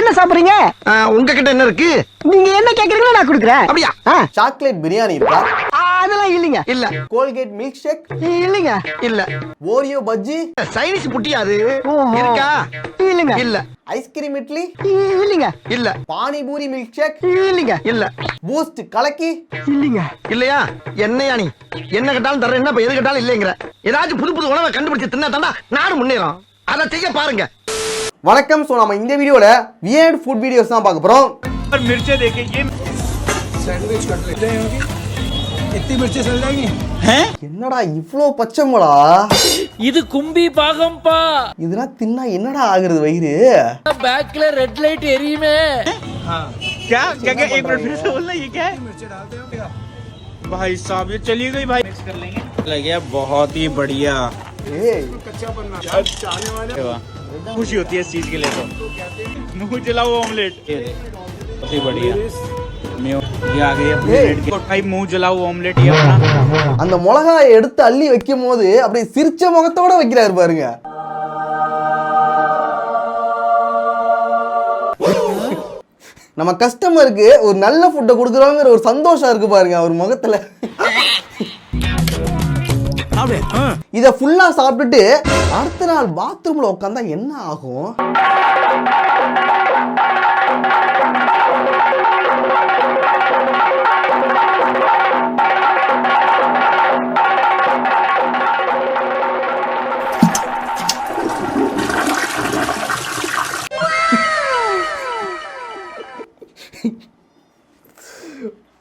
என்ன சாப்பிடுறீங்க? உங்ககிட்ட என்ன இருக்கு? நீங்க என்ன கேக்குறீங்களோ நான் கொடுக்குறேன். அப்படியா? சாக்லேட் பிரியாணி இருக்கா? அதெல்லாம் இல்லைங்க. இல்ல. கோல்கேட் மில்க் ஷேக் இல்லைங்க. இல்ல. ஓரியோ பஜ்ஜி சைனீஸ் புட்டியா அது? ஓஹோ. இருக்கா? இல்லைங்க. இல்ல. ஐஸ்கிரீம் இட்லி இல்லைங்க. இல்ல. பானிபூரி மில்க் ஷேக் இல்லைங்க. இல்ல. பூஸ்ட் கலக்கி இல்லைங்க. இல்லையா? என்னையா நீ என்ன கேட்டாலும் தர்ற, என்ன எது கேட்டாலும் இல்லைங்கிற. ஏதாச்சும் புது புது உணவை கண்டுபிடிச்சு தின்னா தாண்டா நாடு முன்னேறும். அதை செய்ய பாருங்க. வணக்கம். ஸோ நம்ம இந்த வீடியோல வியர்ட் ஃபுட் வீடியோஸ் தான் பார்க்க போறோம். मिर्चे देखे ये सैंडविच कटलेट होगी इतनी मिर्ची चल जाएंगी हैं? என்னடா இவ்ளோ பச்சை மிளகா? இது கும்பி பாகம்பா. இதெல்லாம் தின்னா என்னடா ஆகுறது வயிறு? बैकல रेड लाइट एरिயுமே. हाँ क्या क्या क्या एक मिनट फिर से बोलना ये क्या है? मिर्ची डालते हो क्या भाई साहब? ये चली गई भाई, मिक्स कर लेंगे. लग गया बहुत ही बढ़िया. ஏய் कच्चा पन्ना चाहने वाले खुशी होती है इस चीज के लिए. तो मुंह जलाओ ऑमलेट बहुत ही बढ़िया. ये आ गई अपनी प्लेट की भाई. मुंह जलाओ ऑमलेट ये अपना. அந்த மிளகாயை எடுத்து அள்ளி வைக்கும் போது அப்படியே சிரிச்ச முகத்தோட வைக்கிறாரு பாருங்க. நம்ம கஸ்டமருக்கு ஒரு நல்ல ஃபுட்டை கொடுக்குறோங்கிற ஒரு சந்தோஷம் இருக்கு பாருங்க அவர் முகத்துல. இத ஃபுல்லா சாப்பிட்டுட்டு அடுத்த நாள் பாத்ரூம்ல உட்கார்ந்தா என்ன ஆகும்?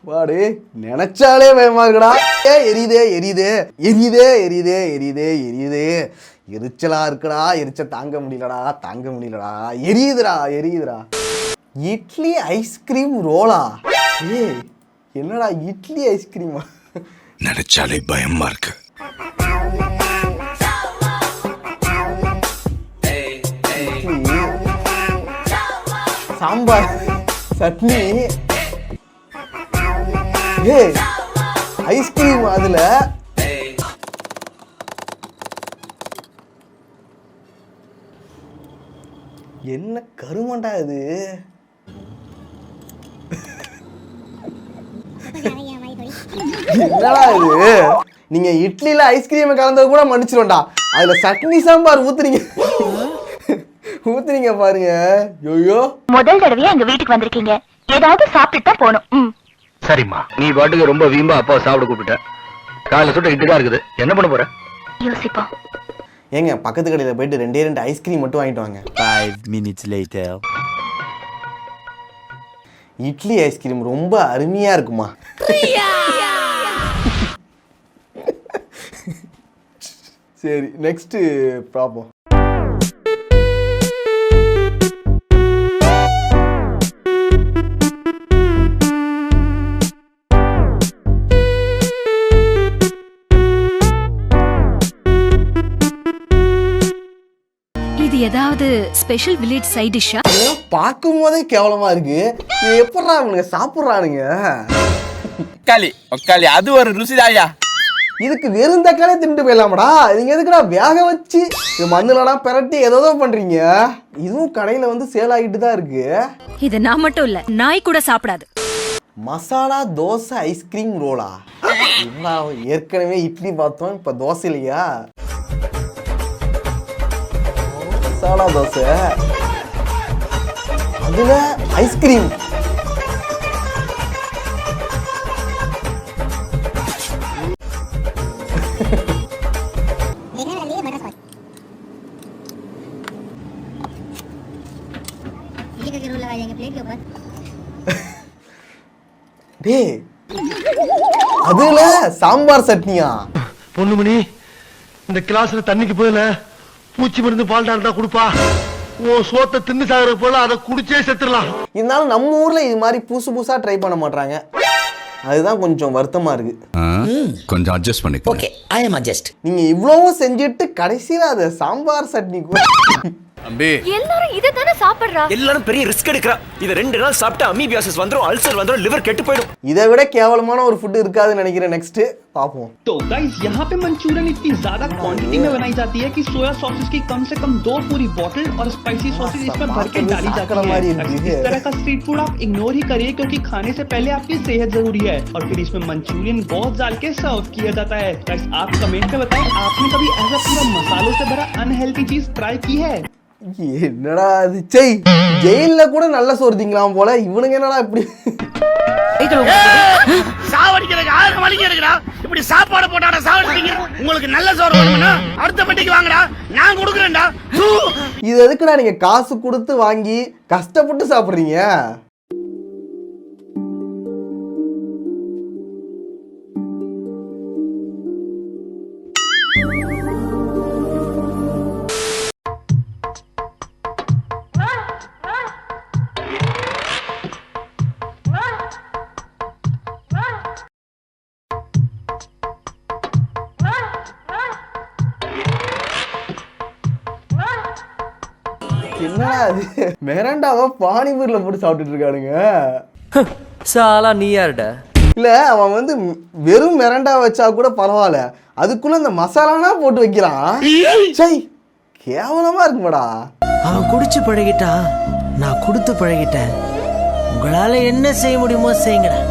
வாடு நினைச்சாலே பயமா இருக்குடா. எரியுதே எரியுதே எரியுதே எரியுதே எரியுதே எரியுதே எரிச்சலா இருக்குடா. எரிச்ச தாங்க முடியலடா எரியுதுடா எரியுதுடா. இட்லி ஐஸ்கிரீம் ரோலா? ஏய் என்னடா இட்லி ஐஸ்கிரீமா? நினைச்சாலே பயமா இருக்கு. இட்லி சாம்பார் சட்னி ஏய் ஐஸ்கிரீம் அதுல என்ன கருமண்டா இது? என்னடா இது? நீங்க இட்லில ஐஸ்கிரீம் கலந்தது கூட மன்னிச்சிருவேன்டா. அதுல சட்னி சாம்பார் ஊத்துறீங்க பாருங்க. ஐயோ முதல் தடவையா எங்க வீட்டுக்கு வந்திருக்கீங்க, ஏதாவது சாப்பிட்டு தான் போகணும். சரிம்மா, நீ பாட்டுக்கு ரொம்ப வீம்பா அப்பா சாப்பிட கூப்பிட்ட. காலைல சுட்ட இட்டு தான் இருக்குது, என்ன பண்ண போற? யோசிப்போம். ஏங்க பக்கத்து கடையில போயிட்டு 2 ஐஸ்கிரீம் மட்டும் வாங்கிட்டு வாங்க. 5 minutes later. இட்லி ஐஸ்கிரீம் ரொம்ப அருமையா இருக்குமா? சரி நெக்ஸ்ட் ப்ராப்ளம். இது ஏதாவது ஸ்பெஷல் வில்லேஜ் சைட் டிஷ்ஷா? பார்க்கும் போதே கேவலமா இருக்கு. இது எப்படா இவனுங்க சாப்பிடுறானுங்க? தக்காளி அது ஒரு ருசிதாயா. இதுக்கு வெறும் தக்காளி தின்ட்டு போயிடலாமடா. நீங்க எதுக்குடா வேக வச்சு இது மண்ணுலடா பெரட்டி ஏதோ பண்றீங்க? இதுவும் கடையில வந்து சேல் ஆகிட்டு தான் இருக்கு. இது நான் மட்டும் இல்ல, நாய் கூட சாப்பிடாது. மசாலா தோசை ஐஸ்கிரீம் ரோலா? ஏற்கனவே இட்லி பார்த்தோம், இப்ப தோசை இல்லையா? மசாலா தோசை அதுல ஐஸ்கிரீம். டேய் அதுல சாம்பார் சட்னியா? பொண்ணுமணி, இந்த கிளாஸ்ல தண்ணிக்கு போயில பூச்சி மருந்து பால் டால்டா குடுப்பா. ஓ சோத்தை தின்னு சாகுற போல அதை குடிச்சே செத்துடலாம். இருந்தாலும் நம்ம ஊர்ல இது மாதிரி புதுசா ட்ரை பண்ண மாட்டாங்க. அதுதான் கொஞ்சம் வருத்தமா இருக்கு. கொஞ்சம் அட்ஜஸ்ட் பண்ணிக்கோ. நீங்க இவ்வளவும் செஞ்சுட்டு கடைசியில அத சாம்பார் சட்னி அம்பி எல்லாரும் இதை தானே சாப்பிடுறா. எல்லாரும் பெரிய ரிஸ்க் எடுக்கிறா. இத 2 நாள் சாப்பிட்டா அமீபியாசிஸ் வந்துரும், அல்சர் வந்துரும், லிவர் கெட்டு போயிடும். இதை விட கேவலமான ஒரு ஃபுட் இருக்காதுன்னு நினைக்கிறேன். நெக்ஸ்ட் பாப்போம். तो गाइस यहाँ पे मंचूरियन इतनी ज्यादा क्वांटिटी में बनाई जाती है कि सोया सॉसेस की कम से कम 2 पूरी बोतल और स्पाइसी सॉसेस इसमें भर के डाली जाती है। इस तरह का स्ट्रीट फूड आप इग्नोर ही करिए क्योंकि खाने से पहले आपकी सेहत जरूरी है। और फिर इसमें मंचूरियन बहुत डाल के सर्व किया जाता है। गाइस आप कमेंट में बताएं आपने कभी ऐसा पूरा मसालों से भरा अनहेल्दी चीज ट्राई की है? என்னடா அது செய், ஜெயில்ல கூட நல்ல சோறு திங்கலாம் போல, இவனுங்க என்னடா இப்படி சாவடிக்கிறதுக்கு 6 மணிக்கு இருக்குடா. இப்படி சாப்பாடு போட்டாடா சாவடிப்பீங்க. உங்களுக்கு நல்ல சோறு வேணும்னா அடுத்த பட்டிக்கு வாங்கடா, நான் கொடுக்குறேன்டா. இது எதுக்குடா நீங்க காசு கொடுத்து வாங்கி கஷ்டப்பட்டு சாப்பிடுறீங்க? என்னடா அது, மெரண்டாவா பானிபூரில போட்டு சாப்பிட்டுட்டு இருக்கானுங்க. சாலா நீ யாருடா? இல்ல அவன் வந்து வெறும் மெரண்டா வச்சா கூட பரவாயில்ல, அதுக்குள்ள இந்த மசாலானா போட்டு வைக்கிறான். சை, கேவலமா இருக்குமாடா. அவன் குடிச்சு பழகிட்டான், நான் கொடுத்து பழகிட்டேன். உங்களால என்ன செய்ய முடியுமோ செய்யுங்கடா.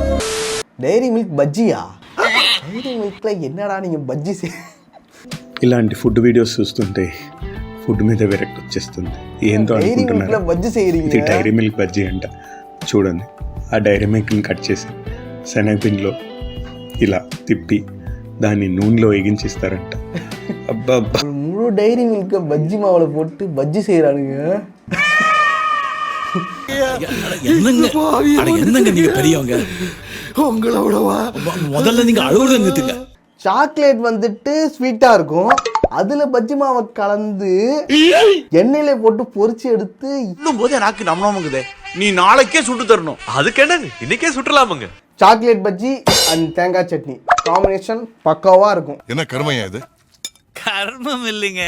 டைரி மில்க் பஜ்ஜியா? டைரி மில்க்ல என்னடா நீங்க பஜ்ஜி ఇలాంటి ఫుడ్ వీడియోస్ చూస్తుంటే ఫుడ్ మీద విరక్తి వచ్చేస్తుంది. ఏందో అనుకుంటున్నారు, బజ్జీ చేయరీங்க. ఇది డైరీ మిల్క్ బజ్జీ అంట. చూడండి, ఆ డైరీ మిల్క్ని కట్ చేసి శనగపిండిలో ఇలా తిప్పి దాన్ని నూనెలో వేగించిస్తారంట. అబ్బా முழு டைரி மில்க பஜ்ஜி மாவுல போட்டு பஜ்ஜி செய்யறானுங்க. என்னங்க நீங்க பெரியவங்க, உங்களோடவா முதல்ல நீங்க அழுகுறத நிறுத்துங்க. சாக்லேட் வந்துட்டு ஸ்வீட்டா இருக்கும், அதுல பஜ்ஜி மாவை கலந்து எண்ணெயில போட்டு பொரிச்சு எடுத்து இன்னும் போதே நாக்கு நம்மளமுங்குதே. நீ நாளைக்கே சுட்டு தரணும். அதுக்கு என்னது, இன்னைக்கே சுட்டலாமுங்க. சாக்லேட் பஜ்ஜி அண்ட் தேங்காய் சட்னி காம்பினேஷன் பக்காவா இருக்கும். என்ன கருமையா இது? கர்மம் இல்லைங்க,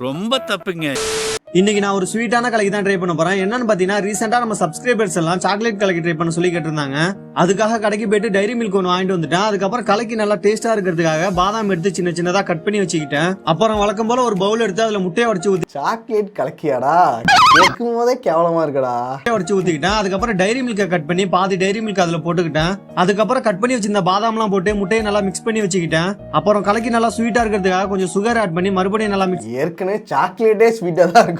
ரொம்ப தப்புங்க. இன்னைக்கு நான் ஒரு ஸ்வீட்டான கலக்கி தான் ட்ரை பண்ண போறேன். என்னன்னு பாத்தீங்கன்னா, ரீசெண்டா நம்ம சப்ஸ்கிரைபர்ஸ் எல்லாம் சாக்லேட் கலக்கி ட்ரை பண்ண சொல்லி கேட்டிருந்தாங்க. அதுக்காக கடைக்கு போயிட்டு டைரி மில்க் ஒன்று வாங்கிட்டு வந்துட்டேன். அதுக்கப்புறம் கலக்கி நல்லா டேஸ்டா இருக்கிறதுக்காக பாதாம் எடுத்து சின்ன சின்னதா கட் பண்ணி வச்சுக்கிட்டேன். அப்புறம் வழக்கம் போல ஒரு பவுல் எடுத்து அதுல முட்டையை உடைச்சு ஊத்தி சாக்லேட் கலக்கியாடா, கேட்கும் போதே கேவலமா இருக்கடா. உடைச்சு ஊத்திக்கிட்டேன். அதுக்கப்புறம் டைரி மில்கை கட் பண்ணி பாதி டைரி மில்க் அதுல போட்டுக்கிட்டேன். அதுக்கப்புறம் கட் பண்ணி வச்சிருந்த பாதாம்லாம் போட்டு முட்டையை நல்லா மிக்ஸ் பண்ணி வச்சுக்கிட்டேன். அப்புறம் கலக்கி நல்லா ஸ்வீட்டா இருக்கிறதுக்காக கொஞ்சம் சுகர் ஆட் பண்ணி மறுபடியும் நல்லா மிக்ஸ். ஏற்கனவே சாக்லேட்டே ஸ்வீட்டா தான் இருக்கும்,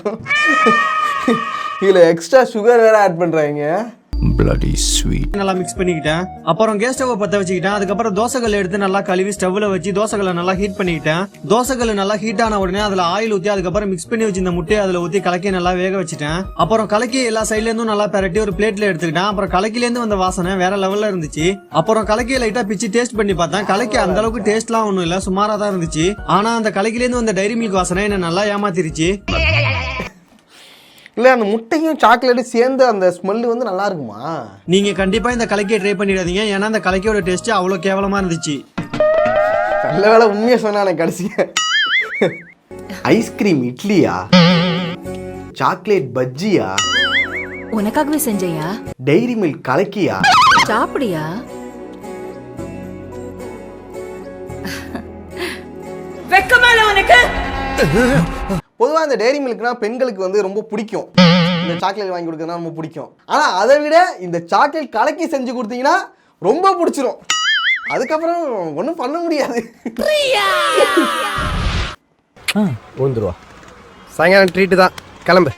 இதுல எக்ஸ்ட்ரா சுகர் வேற ஆட் பண்றாங்க. bloody sweet. நல்லா மிக்ஸ் பண்ணிக்கிட்டேன். அப்புறம் கேஸ் ஸ்டவ் பத்த வச்சுக்கிட்டேன். அதுக்கப்புறம் தோசைக்கல் எடுத்து நல்லா கழுவி ஸ்டவ்ல வச்சு தோசைக்கல்லை நல்லா ஹீட் பண்ணிக்கிட்டேன். தோசைக்கல் நல்லா ஹீட் ஆன உடனே அதுல ஆயில் ஊத்தி அதுக்கப்புறம் மிக்ஸ் பண்ணி வச்சிருந்த முட்டையை அதுல ஊத்தி கலக்கி நல்லா வேக வச்சுட்டேன். அப்புறம் கலக்கி எல்லா சைட்ல இருந்தும் நல்லா பரட்டி ஒரு பிளேட்ல எடுத்துக்கிட்டேன். அப்புறம் கலக்கில இருந்து வந்த வாசனை வேற லெவல்ல இருந்துச்சு. அப்புறம் கலக்கியை லைட்டா பிச்சு டேஸ்ட் பண்ணி பார்த்தேன். கலக்கி அந்த அளவுக்கு டேஸ்ட்லாம் ஒண்ணும் இல்ல, சுமாரா தான் இருந்துச்சு. ஆனா அந்த கலக்கில இருந்து வந்த டைரி மில்க் வாசனை என்ன நல்லா ஏமாத்திருச்சு. இல்ல அந்த முட்டையும் சாக்லேட்டும் சேர்ந்து அந்த ஸ்மெல் வந்து நல்லா இருக்குமா? நீங்க கண்டிப்பா இந்த கலக்கியை ட்ரை பண்ணிடாதீங்க, ஏன்னா அந்த கலக்கியோட டேஸ்ட் அவ்வளவு கேவலமா இருந்துச்சு. நல்ல வேலை உண்மையை சொன்னா கடைசியா. ஐஸ்கிரீம் இட்லியா, சாக்லேட் பஜ்ஜியா, உனக்காகவே செஞ்சையா? Diary milk கலக்கியா, சாப்பிடியா? வெக்கமால உனக்கு? பொதுவாக இந்த டைரி மில்க்னா பெண்களுக்கு வந்து ரொம்ப பிடிக்கும். இந்த சாக்லேட் வாங்கி கொடுக்கறதுனா ரொம்ப பிடிக்கும். ஆனால் அதை விட இந்த சாக்லேட் கலக்கி செஞ்சு கொடுத்தீங்கன்னா ரொம்ப பிடிச்சிரும். அதுக்கப்புறம் ஒன்றும் பண்ண முடியாது. ஊந்துருவா, சாயங்காலம் ட்ரீட்டு தான், கிளம்பு.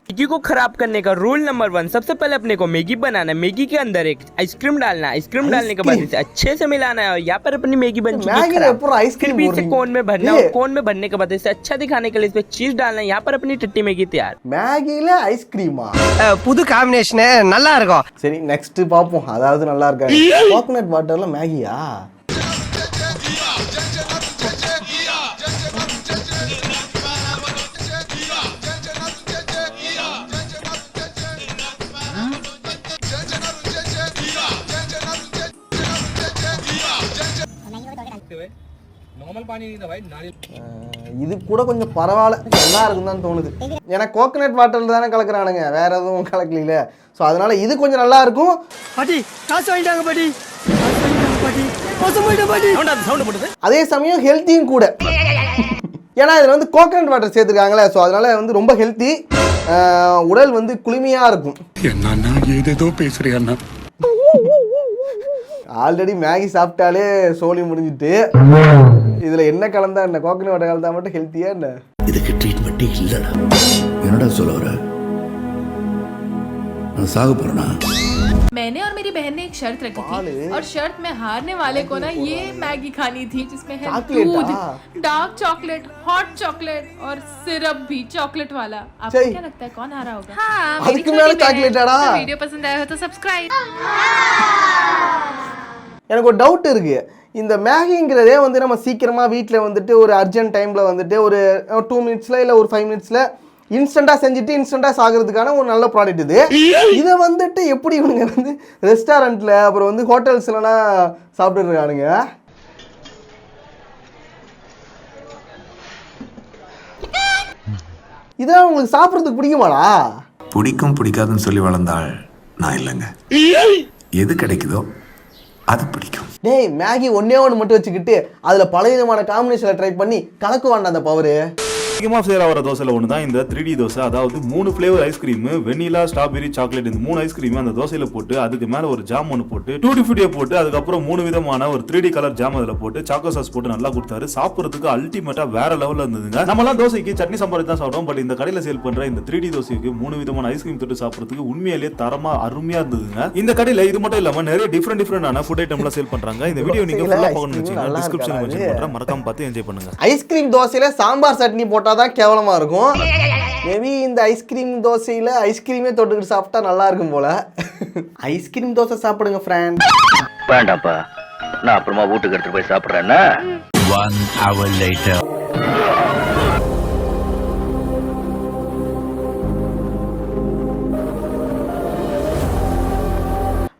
मैगी को खराब करने का रूल नंबर 1, सबसे पहले अपने को मैगी बनाना है। मैगी के अंदर एक आइसक्रीम डालना है। आइसक्रीम डालने के बाद इसे अच्छे से मिलाना है और यहाँ पर अपनी मैगी बन चुकी है खराब। फिर भी इसे कोन में भरना है और कोन में भरने के बाद इसे अच्छा दिखाने के लिए इस पे चीज डालना है। यहाँ पर अपनी टट्टी मैगी तैयार। மேகில ஐஸ்கிரீமா? புது காம்பினேஷன் நல்லா இருக்கும். சரி நெக்ஸ்ட் பார்ப்போம், அதாவது நல்லா இருக்காது. கோகனட் வாட்டர்ல மேகியா? இது கூட கொஞ்சம் பரவாயில்ல, நல்லா இருக்குன்னு தான் தோணுது. ஏன்னா கோகனட் வாட்டரில் தானே கலக்குறானுங்க, வேற எதுவும் கலக்கல. ஸோ அதனால இது கொஞ்சம் நல்லா இருக்கும். பாட்டி காசு வாங்கிட்டாங்க பாட்டி, அதே சமயம் ஹெல்த்தியும் கூட. ஏன்னா இதில் வந்து கோகனட் வாட்டர் சேர்த்துருக்காங்களே, ஸோ அதனால வந்து ரொம்ப ஹெல்த்தி. உடல் வந்து குளுமையாக இருக்கும். என்னன்னா ஏதேதோ பேசுறியா? ஆல்ரெடி மேகி சாப்பிட்டாலே சோலி முடிஞ்சிட்டு, இதில் என்ன கலந்தா என்ன, கோகனட் வாட்டர் கலந்தா மட்டும் ஹெல்த்தியா என்ன? இதுக்கு ட்ரீட்மெண்ட் இல்லடா. என்னடா சொல்ல வர? நான் சாக போறேனா? मैंने और मेरी बहन ने एक शर्त रखी थी और शर्त में हारने वाले को ना ये मैगी खानी थी जिसमें है दूध, डार्क चॉकलेट, हॉट चॉकलेट और सिरप भी चॉकलेट वाला। आपको क्या लगता है कौन हारा होगा? हाँ, वीडियो पसंद आया हो तो सब्सक्राइब। எனக்கு ஒரு டவுட் இருக்கு. இந்த மேகிங்கிறதே வந்து நம்ம சீக்கிரமா வீட்டில் வந்துட்டு ஒரு அர்ஜென்ட் டைம்ல வந்துட்டு ஒரு 2 மினிட்ஸ்ல இல்லை ஒரு 5 மினிட்ஸ்ல இன்ஸ்டண்டா செஞ்சுட்டு இன்ஸ்டண்டா சாகிறதுக்கான ஒரு நல்ல ப்ராடக்ட் இது. இதை வந்துட்டு எப்படி இவனுங்க வந்து ரெஸ்டாரண்ட்ல அப்புறம் வந்து ஹோட்டல்ஸ்லாம் சாப்பிட்டு இருக்கானுங்க. இதெல்லாம் உங்களுக்கு சாப்பிட்றதுக்கு பிடிக்குமாடா? பிடிக்கும் பிடிக்காதுன்னு சொல்லி வளர்ந்தாள் நான் இல்லைங்க. எது கிடைக்குதோ அது பிடிக்கும். டேய், மேகி ஒன்னே ஒன்று மட்டும் வச்சுக்கிட்டு அதில் பல விதமான காம்பினேஷனில் ட்ரை பண்ணி கலக்குவாண்டா அந்த பவரு. அதிகமாக சேல் ஆகிற தோசையில் ஒன்று தான் இந்த 3D தோசை. அதாவது 3 ஃப்ளேவர் ஐஸ்கிரீம், வெண்ணிலா, ஸ்ட்ராபெரி, சாக்லேட், இந்த 3 ஐஸ்கிரீம் அந்த தோசையில் போட்டு அதுக்கு மேலே ஒரு ஜாம் ஒன்று போட்டு டூட்டி ஃப்ரூட்டியை போட்டு அதுக்கப்புறம் 3 விதமான ஒரு 3D கலர் ஜாம் அதில் போட்டு சாக்கோ சாஸ் போட்டு நல்லா கொடுத்தாரு. சாப்பிட்றதுக்கு அல்டிமேட்டாக வேற லெவலில் இருந்ததுங்க. நம்மளாம் தோசைக்கு சட்னி சாம்பார் தான் சாப்பிட்டோம். பட் இந்த கடையில் சேல் பண்ணுற இந்த 3D தோசைக்கு 3 விதமான ஐஸ்கிரீம் தொட்டு சாப்பிட்றதுக்கு உண்மையிலேயே தரமா அருமையாக இருந்ததுங்க. இந்த கடையில் இது மட்டும் இல்லாமல் நிறைய டிஃப்ரெண்டான ஃபுட் ஐட்டம்லாம் சேல் பண்ணுறாங்க. இந்த வீடியோ நீங்கள் ஃபுல்லாக பார்க்கணும்னு வச்சுக்கோங்க, டிஸ்கிரிப்ஷனில் மென்ஷன் பண்ணுறேன், மறக்காம பார்த்து என்ஜாய் பண்ணுங்க. ஐஸ்கிரீம் தோசையில் சாம்பார் சட்னி போட்டால் தான் கேவலமாக இருக்கும். மேபி இந்த ஐஸ்கிரீம் தோசையில் ஐஸ்கிரீமே தொட்டுக்கிட்டு சாப்பிட்டா நல்லா இருக்கும் போல. ஐஸ்கிரீம் தோசை சாப்பிடுங்க ஃப்ரெண்ட். வேண்டாப்பா, நான் அப்புறமா வீட்டுக்கு எடுத்துட்டு போய் சாப்பிடுறேன்னா. 1 hour later.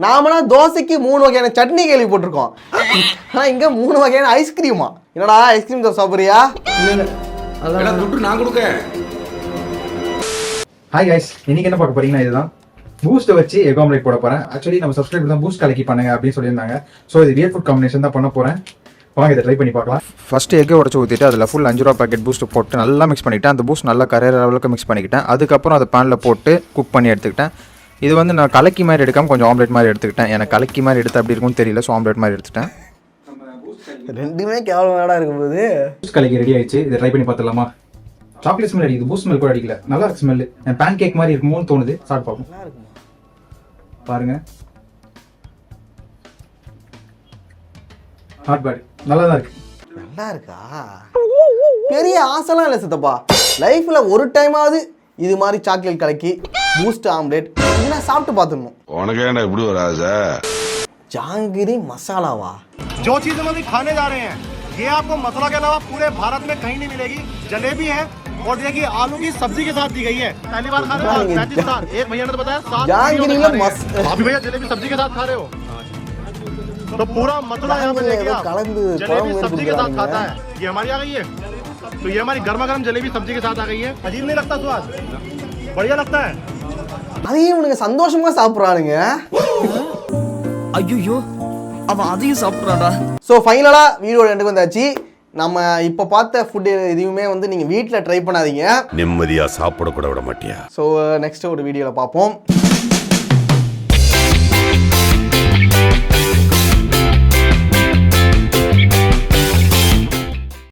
நாமனா தோசைக்கு 3 வகையான சட்னி கேள்விப்பட்டிருக்கோம். ஆனால் இங்கே 3 வகையான ஐஸ்கிரீமா? என்னடா ஐஸ்கிரீம் தோசை சாப்பிட்றியா? நான் கொடுக்க. ஹாய் கைஸ், இன்னைக்கு என்ன பார்க்க போறீங்கன்னா இதுதான் பூஸ்ட் வச்சு எக் ஆம்லேட் போட போறேன். ஆக்சுவலி நம்ம சப்ஸ்கிரைபர் தான் பூஸ்ட் கலக்கி பண்ணுங்க அப்படின்னு சொல்லியிருந்தாங்க. ஸோ இது ரியல் ஃபுட் காம்பினேஷன் தான் பண்ண போறேன். வாங்க இதை ட்ரை பண்ணி பார்க்கலாம். ஃபர்ஸ்ட் எக்கை உடச்சு ஊற்றிட்டு அதில் ஃபுல் 5 ரூபா பேக்கெட் பூஸ்ட் போட்டு நல்லா மிக்ஸ் பண்ணிக்கிட்டேன். அந்த பூஸ்ட் நல்லா கரையிற அளவுக்கு மிக்ஸ் பண்ணிக்கிட்டேன். அதுக்கப்புறம் அதை பேனில் போட்டு குக் பண்ணி எடுத்துக்கிட்டேன். இது வந்து நான் கலக்கி மாதிரி எடுக்காமல் கொஞ்சம் ஆம்லேட் மாதிரி எடுத்துக்கிட்டேன். எனக்கு கலக்கி மாதிரி எடுத்து அப்படி இருக்கும்னு தெரியல, ஸோ ஆம்லேட் மாதிரி எடுத்துட்டேன். ரெண்டுமே கேவலமாடா இருக்கும்போது பூஸ்ட் கலக்கி ரெடி ஆயிடுச்சு. இதை ட்ரை பண்ணி பார்த்துடலாமா? சாக்லேட் ஸ்மெல் அடிக்குது, பூஸ்ட் ஸ்மெல் கூட அடிக்கல. நல்லா இருக்கு ஸ்மெல். பேன் கேக் மாதிரி இருக்குமோன்னு தோணுது. சாப்பிட்டு பார்ப்போம். பாருங்க, நாட் பேட், நல்லா தான் இருக்கு. நல்லா இருக்கா? பெரிய ஆசைலாம் இல்லை சித்தப்பா. லைஃப்ல ஒரு டைமாவது இது மாதிரி சாக்லேட் கலக்கி பூஸ்ட் ஆம்லேட் இதெல்லாம் சாப்பிட்டு பார்த்துடணும். உனக்கு என்ன இப்படி ஒரு ஆசை? ஜாங்கிரி மசாலாவா? जो चीज हम अभी खाने जा रहे हैं ये आपको मसाला के अलावा पूरे भारत में कहीं नहीं मिलेगी. जलेबी है और देखिए आलू की सब्जी के साथ दी गई है. पहली बार खा रहे हो 35 साल. एक भैया ने तो बताया 7 जहांगीर में आप भी भैया जलेबी सब्जी के साथ खा रहे हो तो पूरा मसाला यहाँ पे लेके आप जलेबी सब्जी के साथ खाता है. ये हमारी आ गई है तो ये हमारी गर्मा गर्म जलेबी सब्जी के साथ आ गई है. अजीब नहीं लगता स्वाद? बढ़िया लगता है. அதையும் இவனுங்க சந்தோஷமா சாப்பிட்றானுங்க. ஐயோ, அவன் அதையும் சாப்பிட்றாடா. ஸோ ஃபைனலாக வீடியோ ரெண்டுக்கு வந்தாச்சு. நம்ம இப்போ பார்த்த ஃபுட் எதுவுமே வந்து நீங்கள் வீட்டில் ட்ரை பண்ணாதீங்க. நிம்மதியாக சாப்பிட கூட விட மாட்டியா? ஸோ நெக்ஸ்ட் ஒரு வீடியோவில் பார்ப்போம்.